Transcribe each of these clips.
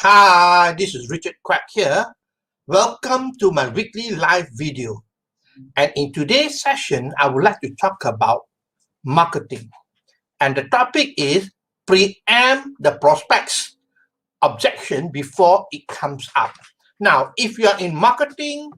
Hi, this is Richard Quack here. Welcome to my weekly live video. And in today's session, I would like to talk about marketing. And the topic is preempt the prospect's objection before it comes up. Now, if you are in marketing,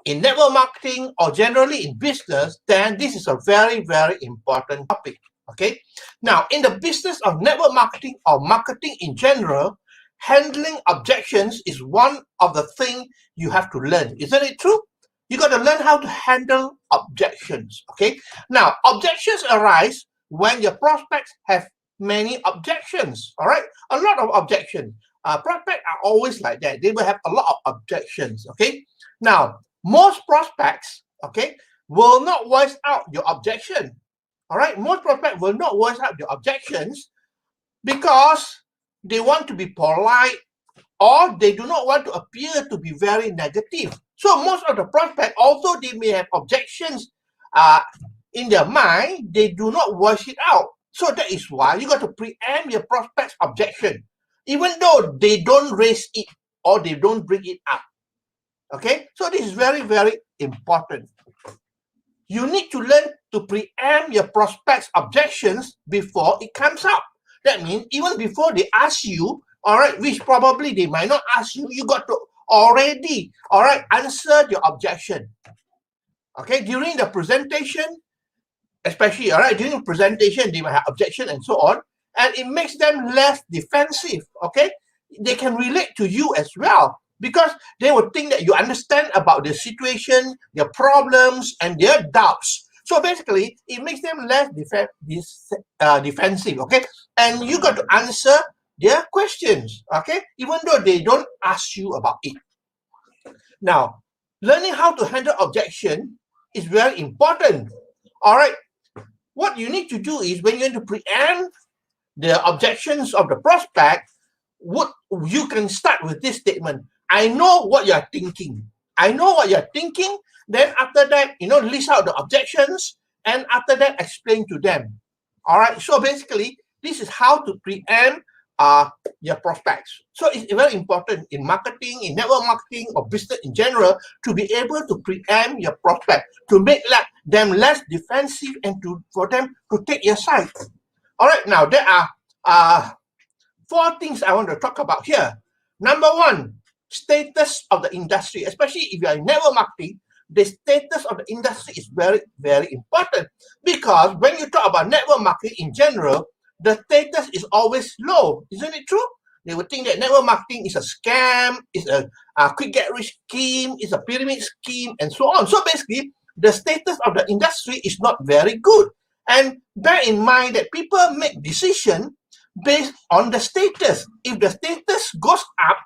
in network marketing, or generally in business, then this is a very, very important topic. Okay. Now, in the business of network marketing or marketing in general, handling objections is one of the things you have to learn. Isn't it true? You got to learn how to handle objections. Okay. Now, objections arise when your prospects have many objections. All right. A lot of objections. Prospects are always like that. They will have a lot of objections. Okay. Now, most prospects, okay, will not voice out your objection. All right. Most prospects will not voice out your objections because they want to be polite or they do not want to appear to be very negative. So most of the prospects, although they may have objections in their mind, they do not voice it out. So that is why you got to preempt your prospect's objection, even though they don't raise it or they don't bring it up. Okay, so this is very, very important. You need to learn to preempt your prospect's objections before it comes up. That means even before they ask you, all right, which probably they might not ask you, you got to already, all right, answer your objection. Okay, during the presentation, especially, all right, during the presentation, they might have objection and so on, and it makes them less defensive. Okay, they can relate to you as well because they will think that you understand about the situation, their problems, and their doubts. So basically, it makes them less defensive, okay? And you got to answer their questions, okay? Even though they don't ask you about it. Now, learning how to handle objection is very important, all right? What you need to do is when you want to preempt the objections of the prospect, you can start with this statement. I know what you're thinking. I know what you're thinking. Then after that, list out the objections and after that, explain to them. All right. So basically, this is how to preempt your prospects. So it's very important in marketing, in network marketing or business in general to be able to preempt your prospect, to make them less defensive and for them to take your side. All right. Now, there are 4 things I want to talk about here. Number 1, status of the industry, especially if you are in network marketing. The status of the industry is very, very important because when you talk about network marketing in general, the status is always low. Isn't it true? They would think that network marketing is a scam, is a quick get rich scheme, is a pyramid scheme, and so on. So basically, the status of the industry is not very good. And bear in mind that people make decisions based on the status. If the status goes up,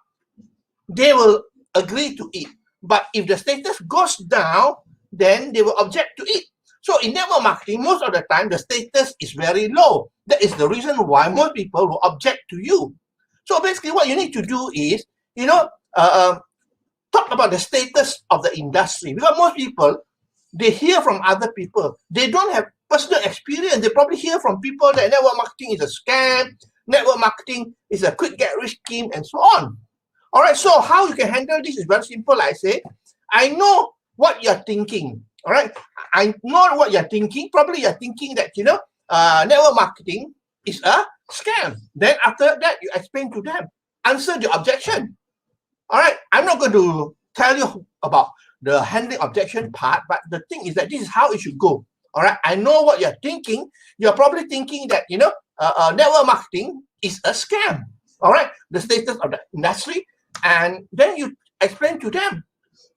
they will agree to it. But if the status goes down, then they will object to it. So in network marketing, most of the time, the status is very low. That is the reason why most people will object to you. So basically, what you need to do is, talk about the status of the industry. Because most people, they hear from other people. They don't have personal experience. They probably hear from people that network marketing is a scam, network marketing is a quick get rich scheme, and so on. All right, so how you can handle this is very simple. I say, I know what you're thinking. All right, I know what you're thinking. Probably you're thinking that, network marketing is a scam. Then after that, you explain to them, answer the objection. All right, I'm not going to tell you about the handling objection part, but the thing is that this is how it should go. All right, I know what you're thinking. You're probably thinking that, network marketing is a scam. All right, the status of the industry. And then you explain to them,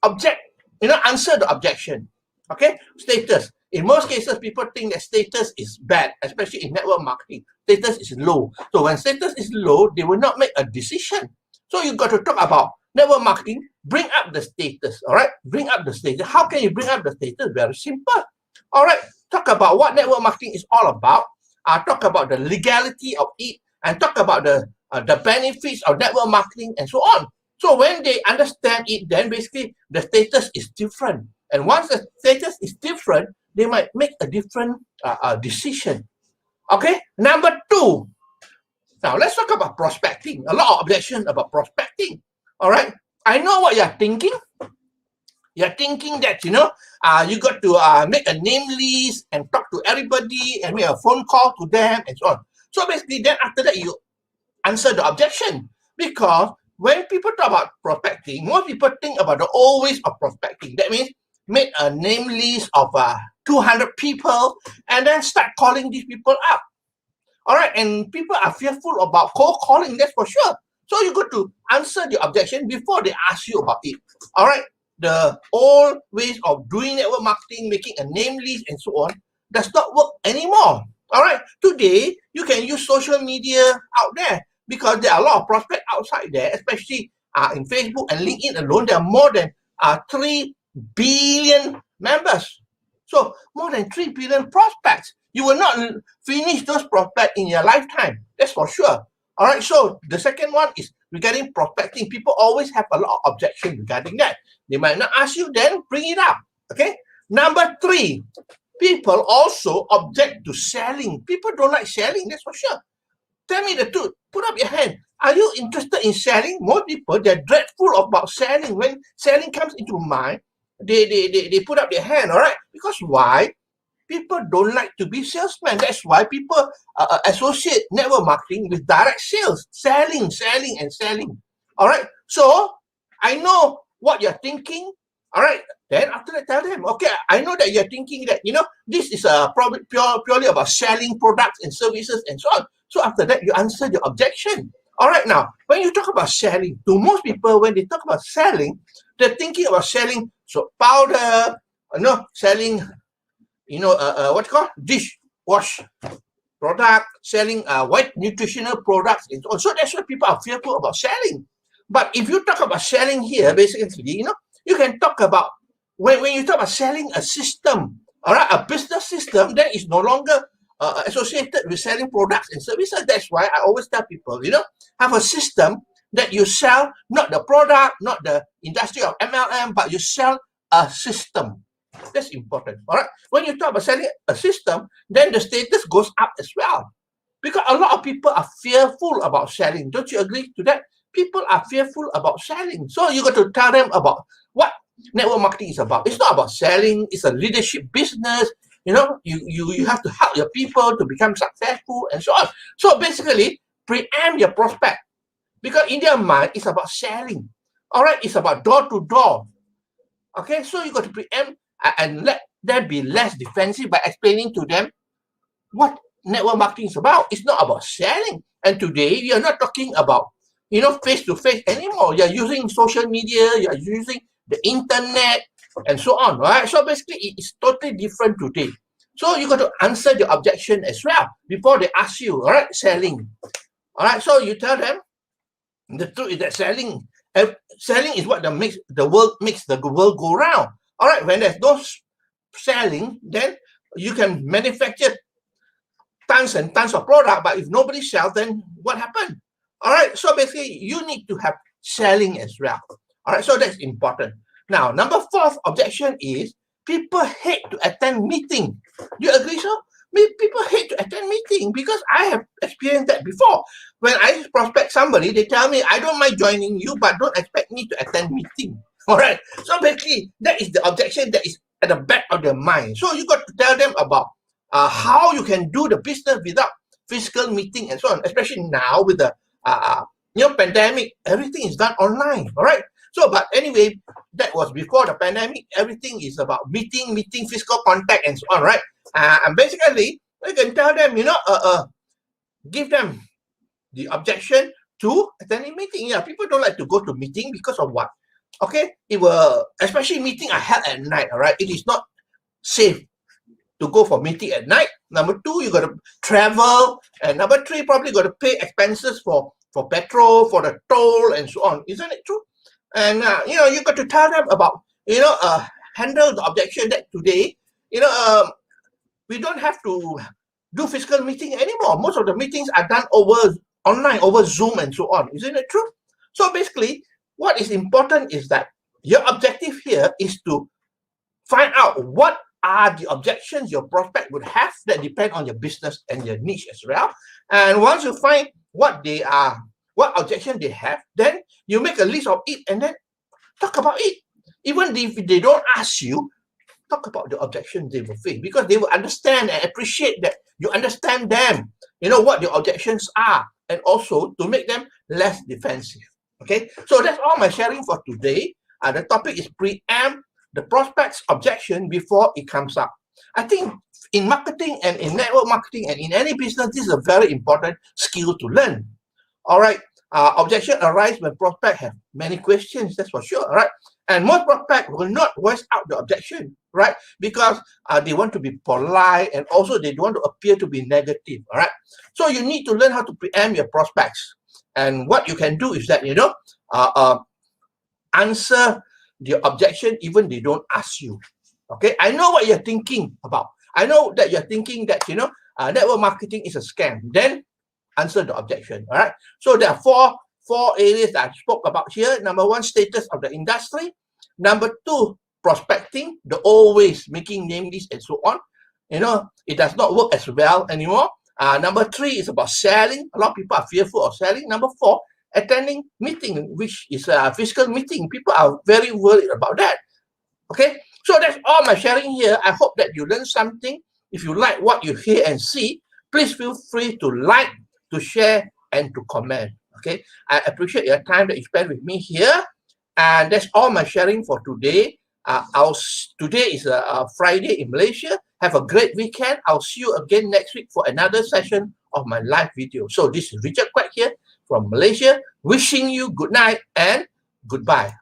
answer the objection. Okay, status. In most cases, people think that status is bad, especially in network marketing. Status is low. So when status is low, they will not make a decision. So you got to talk about network marketing, bring up the status. All right, bring up the status. How can you bring up the status? Very simple. All right, talk about what network marketing is all about. Talk about the legality of it and talk about the benefits of network marketing and so on. So when they understand it, then basically the status is different. And once the status is different, they might make a different decision. Okay. Number 2, Now, let's talk about prospecting. A lot of objections about prospecting. All right. I know what you're thinking. You're thinking that, you got to make a name list and talk to everybody and make a phone call to them and so on. So basically, then after that, you answer the objection. Because when people talk about prospecting, most people think about the old ways of prospecting. That means make a name list of 200 people and then start calling these people up. All right, and people are fearful about cold calling, that's for sure. So you got to answer the objection before they ask you about it. All right, the old ways of doing network marketing, making a name list and so on, does not work anymore. All right, today you can use social media out there because there are a lot of prospects outside there, especially in Facebook and LinkedIn alone. There are more than 3 billion members. So more than 3 billion prospects. You will not finish those prospects in your lifetime. That's for sure. All right. So the second one is regarding prospecting. People always have a lot of objections regarding that. They might not ask you, then bring it up. Okay. Number 3, people also object to selling. People don't like selling. That's for sure. Tell me the truth. Put up your hand. Are you interested in selling? Most people, they're dreadful about selling. When selling comes into mind, they put up their hand, all right? Because why? People don't like to be salesmen. That's why people associate network marketing with direct sales, selling, and selling. All right. So I know what you're thinking. All right. Then after that, tell them, okay, I know that you're thinking that, this is probably purely about selling products and services and so on. So after that, you answer the objection. All right. Now, when you talk about selling, to most people, when they talk about selling, they're thinking about selling soap powder, selling what you call dishwash product, selling white nutritional products and so on. So that's why people are fearful about selling. But if you talk about selling here, basically, you can talk about when you talk about selling a system, all right, a business system that is no longer associated with selling products and services. That's why I always tell people, have a system that you sell, not the product, not the industry of MLM, but you sell a system. That's important. All right. When you talk about selling a system, then the status goes up as well. Because a lot of people are fearful about selling. Don't you agree to that? People are fearful about selling. So you got to tell them about what network marketing is about. It's not about selling. It's a leadership business. You have to help your people to become successful and so on. So basically, preempt your prospect. Because in their mind, it's about selling. All right. It's about door to door. Okay. So you got to preempt and let them be less defensive by explaining to them what network marketing is about. It's not about selling. And today, we are not talking about, face-to-face anymore. You're using social media, you're using the internet, and so on, right? So basically, it's totally different today. So you got to answer the objection as well before they ask you, all right, selling. All right, so you tell them the truth is that selling is what makes the world go round. All right, when there's no selling, then you can manufacture tons and tons of product, but if nobody sells, then what happened? All right, so basically, you need to have selling as well. All right, so that's important. Now, number 4th objection is people hate to attend meeting. You agree, so? People hate to attend meeting because I have experienced that before. When I prospect somebody, they tell me, I don't mind joining you, but don't expect me to attend meeting. All right. So basically, that is the objection that is at the back of their mind. So you got to tell them about how you can do the business without physical meeting and so on. Especially now with the pandemic, everything is done online. All right. So, but anyway, that was before the pandemic. Everything is about meeting, physical contact, and so on. Right. And basically, you can tell them, give them the objection to attending meeting. Yeah, people don't like to go to meeting because of what? Okay, it will, especially meeting are held at night, all right? It is not safe to go for meeting at night. Number 2, you got to travel. And number 3, probably got to pay expenses for petrol, for the toll, and so on. Isn't it true? And, you got to tell them about, handle the objection that today, we don't have to do physical meeting anymore. Most of the meetings are done online, over Zoom and so on. Isn't it true? So basically, what is important is that your objective here is to find out what are the objections your prospect would have that depend on your business and your niche as well. And once you find what they are, what objection they have, then you make a list of it and then talk about it. Even if they don't ask you, talk about the objections they will face, because they will understand and appreciate that you understand them, what the objections are, and also to make them less defensive. Okay, so that's all my sharing for today. The topic is preempt the prospect's objection before it comes up. I think in marketing and in network marketing and in any business, this is a very important skill to learn. All right. Objection arises when prospects have many questions, that's for sure. All right. And most prospects will not voice out the objection, right? Because they want to be polite, and also they don't want to appear to be negative. All right. So you need to learn how to preempt your prospects. And what you can do is that, answer the objection even they don't ask you. Okay. I know what you're thinking about. I know that you're thinking that, network marketing is a scam. Then answer the objection. All right. So there are four areas that I spoke about here. Number one, status of the industry. Number two, prospecting, the old ways, making name lists and so on. It does not work as well anymore. Number three is about selling. A lot of people are fearful of selling. Number four, attending meeting, which is a physical meeting. People are very worried about that. Okay. So that's all my sharing here. I hope that you learn something. If you like what you hear and see, please feel free to like, to share, and to comment. Okay, I appreciate your time that you spend with me here, and that's all my sharing for today. Today is a Friday in Malaysia. Have a great weekend. I'll see you again next week for another session of my live video. So this is Richard Quack here from Malaysia, wishing you good night and goodbye.